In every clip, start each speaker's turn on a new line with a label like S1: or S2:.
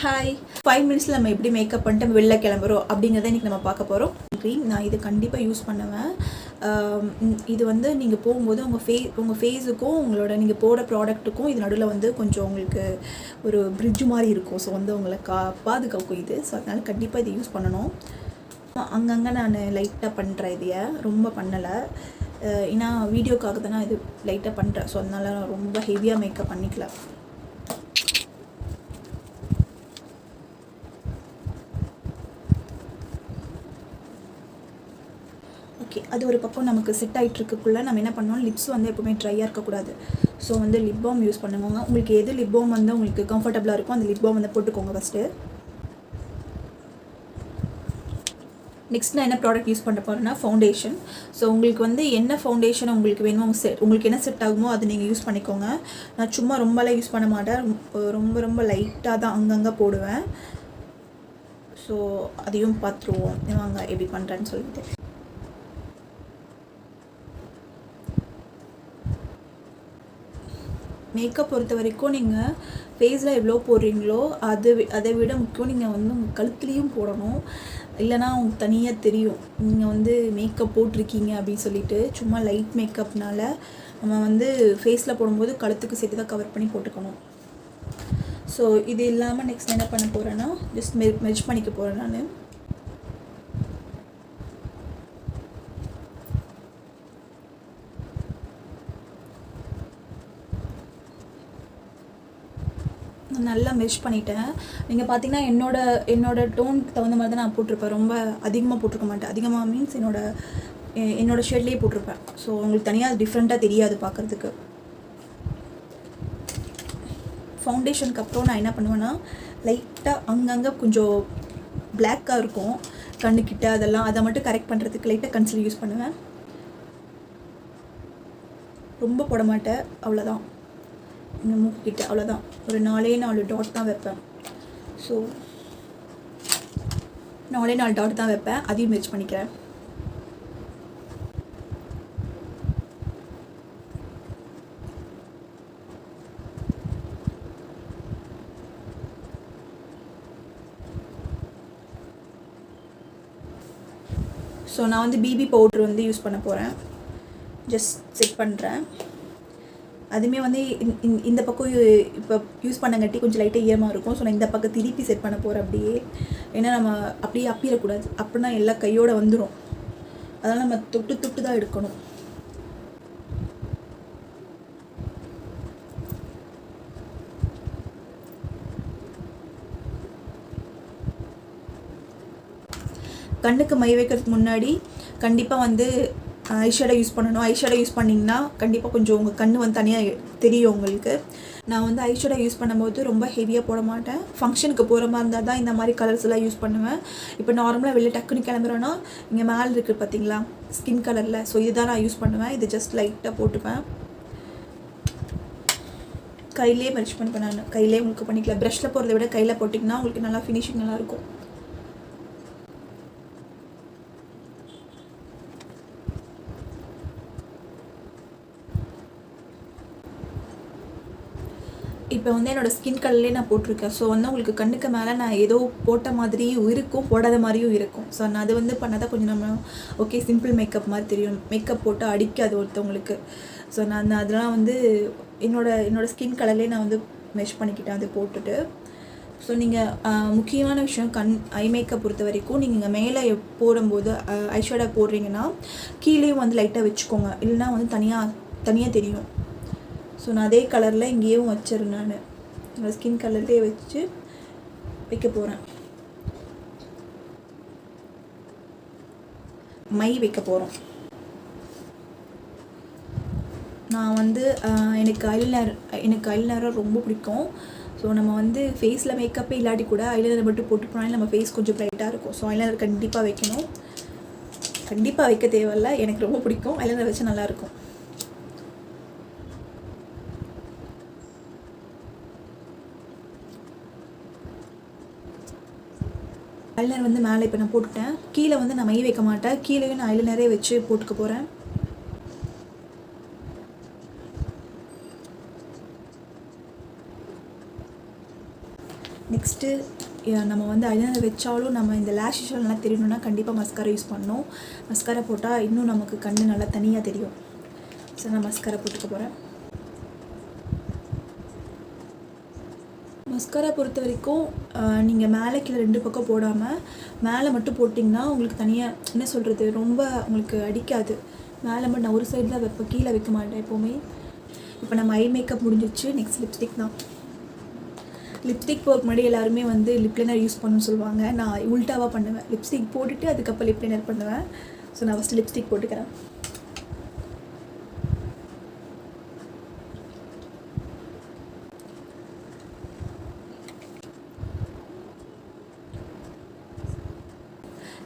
S1: Hi 5 மினிட்ஸில் நம்ம எப்படி மேக்கப் பண்ணிட்டு வெளில கிளம்புறோம் அப்படிங்கிறத இன்றைக்கி நம்ம பார்க்க போகிறோம். க்ரீம் நான் இது கண்டிப்பாக யூஸ் பண்ணுவேன். இது வந்து நீங்கள் போகும்போது உங்கள் ஃபேஸுக்கும் உங்களோட நீங்கள் போகிற ப்ராடக்ட்டுக்கும் இது நடுவில் வந்து கொஞ்சம் உங்களுக்கு ஒரு பிரிட்ஜ் மாதிரி இருக்கும். ஸோ வந்து உங்களை பாதுகாக்கும் இது. ஸோ அதனால் கண்டிப்பாக இதை யூஸ் பண்ணணும். அங்கங்கே நான் லைட்டாக பண்ணுறேன், இதையை ரொம்ப பண்ணலை. ஏன்னா வீடியோக்காக தான் நான் இது லைட்டாக பண்ணுறேன். ஸோ அதனால் நான் ரொம்ப ஹெவியாக மேக்கப் பண்ணிக்கல. ஓகே, அது ஒரு பக்கம் நமக்கு செட் ஆகிட்டுருக்குள்ளே நம்ம என்ன பண்ணோம், லிப்ஸ் வந்து எப்போவுமே ட்ரையாக இருக்கக்கூடாது. ஸோ வந்து லிப் பாம் யூஸ் பண்ணுவாங்க. உங்களுக்கு எது லிப் பாம் வந்து உங்களுக்கு கம்ஃபர்டபுளாக இருக்கும் அந்த லிப் பாம் வந்து போட்டுக்கோங்க ஃபஸ்ட்டு. நெக்ஸ்ட் நான் என்ன ப்ராடக்ட் யூஸ் பண்ண போகிறேன்னா ஃபவுண்டேஷன். ஸோ உங்களுக்கு வந்து என்ன ஃபவுண்டேஷன் உங்களுக்கு வேணுமோ உங்களுக்கு என்ன செட் ஆகுமோ அது நீங்கள் யூஸ் பண்ணிக்கோங்க. நான் சும்மா ரொம்பலாம் யூஸ் பண்ண மாட்டேன், ரொம்ப லைட்டாக தான் அங்கங்கே போடுவேன். ஸோ அதையும் பார்த்துருவோம் வாங்க எப்படி பண்ணுறேன்னு சொல்லிட்டு. மேக்கப் பொறுத்த வரைக்கும் நீங்கள் ஃபேஸில் எவ்வளோ போடுறீங்களோ அதை விட முக்கியம் நீங்கள் வந்து உங்கள் கழுத்துலேயும் போடணும். இல்லைனா உங்களுக்கு தனியாக தெரியும் நீங்கள் வந்து மேக்கப் போட்டிருக்கீங்க அப்படின்னு சொல்லிட்டு. சும்மா லைட் மேக்கப்னால நம்ம வந்து ஃபேஸில் போடும்போது கழுத்துக்கு சேர்த்து தான் கவர் பண்ணி போட்டுக்கணும். ஸோ இது இல்லாமல் நெக்ஸ்ட் என்ன பண்ண போகிறேன்னா ஜஸ்ட் மெர்ஜ் பண்ணிக்க போகிறேன். நான் நல்லா மெஷ் பண்ணிட்டேன். நீங்கள் பார்த்தீங்கன்னா என்னோட டோனுக்கு தகுந்த மாதிரி தான் நான் போட்டிருப்பேன். ரொம்ப அதிகமாக போட்டிருக்க மாட்டேன். அதிகமாக மீன்ஸ் என்னோட ஷேட்லேயே போட்டிருப்பேன். ஸோ உங்களுக்கு தனியாக டிஃப்ரெண்ட்டாக தெரியாது பார்க்குறதுக்கு. ஃபவுண்டேஷனுக்கு அப்புறம் நான் என்ன பண்ணுவேன்னா லைட்டாக அங்கங்கே கொஞ்சம் பிளாக்காக இருக்கும் கண்ணுக்கிட்ட, அதை மட்டும் கரெக்ட் பண்ணுறதுக்கு லைட்டாக கன்சிலர் யூஸ் பண்ணுவேன். ரொம்ப போட மாட்டேன், அவ்வளோதான். இந்த மூக்கிட்ட அவ்வளோதான், ஒரு 4 டாட் தான் வைப்பேன். ஸோ 4 டாட் தான் வைப்பேன், அதையும் மெர்ஜ் பண்ணிக்கிறேன். ஸோ நான் வந்து பிபி பவுட்ரு வந்து யூஸ் பண்ண போகிறேன். ஜஸ்ட் செட் பண்ணுறேன். அதுவுமே வந்து இந்த பக்கம் இப்போ யூஸ் பண்ணங்காட்டி கொஞ்சம் லைட்டாக ஈரமாக இருக்கும். ஸோ நான் இந்த பக்கம் திருப்பி செட் பண்ண போகிறேன் அப்படியே. ஏன்னா நம்ம அப்படியே அப்பிடக்கூடாது, அப்படின்னா எல்லா கையோடு வந்துடும். அதனால் நம்ம தொட்டு தான் எடுக்கணும். கண்ணுக்கு மை வைக்கிறதுக்கு முன்னாடி கண்டிப்பாக வந்து ஐஷேடோ யூஸ் பண்ணணும். ஐஷேடோ யூஸ் பண்ணிங்கன்னா கண்டிப்பாக கொஞ்சம் உங்கள் கண் வந்து தனியாக தெரியும் உங்களுக்கு. நான் வந்து ஐஷேடோ யூஸ் பண்ணும்போது ரொம்ப ஹெவியாக போட மாட்டேன். ஃபங்க்ஷனுக்கு போகிற மாதிரி இருந்தால் தான் இந்த மாதிரி கலர்ஸ் எல்லாம் யூஸ் பண்ணுவேன். இப்போ நார்மலாக வெளியே டக்குன்னு கிளம்புறேன்னா இங்கே மேலே இருக்குது பார்த்தீங்களா ஸ்கின் கலரில், ஸோ இதுதான் நான் யூஸ் பண்ணுவேன். இது ஜஸ்ட் லைட்டாக போட்டுப்பேன். கையிலே மெர்ஜ் பண்ணிப்பேன். நான் கையிலே உங்களுக்கு பண்ணிக்கலாம். ப்ரஷில் போகிறத விட கையில் போட்டிங்கன்னா உங்களுக்கு நல்லா ஃபினிஷிங் நல்லாயிருக்கும். இப்போ வந்து என்னோடய ஸ்கின் கலர்லேயே நான் போட்டிருக்கேன். ஸோ வந்து உங்களுக்கு கண்ணுக்கு மேலே நான் ஏதோ போட்ட மாதிரியும் இருக்கும், போடாத மாதிரியும் இருக்கும். ஸோ நான் அது வந்து பண்ணால் தான் கொஞ்சம் நம்ம ஓகே சிம்பிள் மேக்கப் மாதிரி தெரியும். மேக்கப் போட்டு அடிக்காது ஒருத்தவங்களுக்கு. ஸோ நான் அதெல்லாம் வந்து என்னோடய ஸ்கின் கலர்லேயே நான் வந்து மெஷ் பண்ணிக்கிட்டேன் அதை போட்டுட்டு. ஸோ நீங்கள் முக்கியமான விஷயம் ஐ மேக்கப் பொறுத்த வரைக்கும் நீங்கள் மேலே போடும்போது ஐஷேடோ போடுறீங்கன்னா கீழேயும் வந்து லைட்டாக வச்சுக்கோங்க, இல்லைனா வந்து தனியாக தெரியும். ஸோ நான் அதே கலரில் இங்கேயும் வச்சிருந்தேன். நான் என்னோடய ஸ்கின் கலர்லேயே வச்சு வைக்க போகிறேன். மை வைக்க போகிறோம். நான் வந்து எனக்கு ஐலைனர் ரொம்ப பிடிக்கும். ஸோ நம்ம வந்து ஃபேஸில் மேக்கப்பே இல்லாட்டி கூட ஐலைனர் மட்டும் போட்டு போனாலும் நம்ம ஃபேஸ் கொஞ்சம் ப்ரைட்டாக இருக்கும். ஸோ ஐலைனர் கண்டிப்பாக வைக்கணும். கண்டிப்பாக வைக்க தேவையில்லை, எனக்கு ரொம்ப பிடிக்கும். ஐலைனர் வச்சா நல்லாயிருக்கும். ஐலைனர் வந்து மேலே இப்போ நான் போட்டுட்டேன். கீழே வந்து நான் மை வைக்க மாட்டேன். கீழேயும் நான் ஐலைனரே வச்சு போட்டுக்க போகிறேன். நெக்ஸ்ட் நெக்ஸ்ட்டு நம்ம வந்து ஐலைனர் வச்சாலும் நம்ம இந்த லேஷஸ் நல்லா தெரியணும்னா கண்டிப்பாக மஸ்காரா யூஸ் பண்ணணும். மஸ்காரா போட்டால் இன்னும் நமக்கு கண் நல்லா தனியாக தெரியும். ஸோ நான் மஸ்காரா போட்டுக்க போகிறேன். மஸ்காரா பொறுத்த வரைக்கும் நீங்கள் மேலே கீழே 2 பக்கம் போடாமல் மேலே மட்டும் போட்டிங்கன்னா உங்களுக்கு தனியாக என்ன சொல்கிறது ரொம்ப உங்களுக்கு அடிக்காது. மேலே மட்டும் நான் ஒரு சைடு தான் வைப்பேன், கீழே வைக்க மாட்டேன் எப்போவுமே. இப்போ நம்ம ஐ மேக்கப் முடிஞ்சிச்சு. நெக்ஸ்ட் லிப்ஸ்டிக் தான். லிப்ஸ்டிக் போகிறதுக்கு முன்னாடி எல்லாருமே வந்து லிப் லைனர் யூஸ் பண்ணணும்னு சொல்லுவாங்க. நான் உல்ட்டாவாக பண்ணுவேன். லிப்ஸ்டிக் போட்டுட்டு அதுக்கப்புறம் லிப் லைனர் பண்ணுவேன். ஸோ நான் ஃபஸ்ட்டு லிப்ஸ்டிக் போட்டுக்கிறேன்.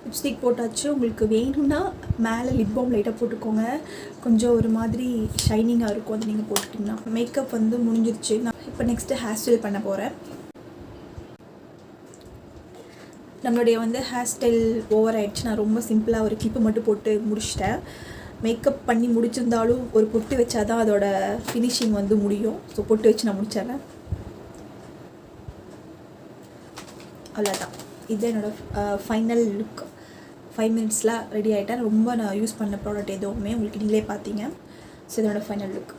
S1: லிப்ஸ்டிக் போட்டாச்சு. உங்களுக்கு வேணும்னா மேலே லிப் பாம் லைட்டாக போட்டுக்கோங்க. கொஞ்சம் ஒரு மாதிரி ஷைனிங்காக இருக்கும் அது நீங்கள் போட்டுட்டிங்கன்னா. மேக்கப் வந்து முடிஞ்சிருச்சு. நான் இப்போ நெக்ஸ்ட்டு ஹேர் ஸ்டைல் பண்ண போகிறேன். நம்மளுடைய வந்து ஹேர் ஸ்டைல் ஓவர் ஆகிடுச்சு. நான் ரொம்ப சிம்பிளாக ஒரு கிளிப்பு மட்டும் போட்டு முடிச்சிட்டேன். மேக்கப் பண்ணி முடிச்சிருந்தாலும் ஒரு பொட்டு வச்சா தான் அதோட ஃபினிஷிங் வந்து முடியும். ஸோ பொட்டு வச்சு நான் முடிச்சிடுறேன். அவ்வளோதான். இதுதான் என்னோடய ஃபைனல் லுக். 5 மினிட்ஸில் ரெடி ஆகிட்டேன். ரொம்ப நான் யூஸ் பண்ண ப்ராடக்ட் எதுவுமே உங்களுக்கு நீங்களே பார்த்தீங்க. ஸோ இதோட ஃபைனல் லுக்.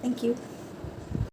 S1: தேங்க்யூ.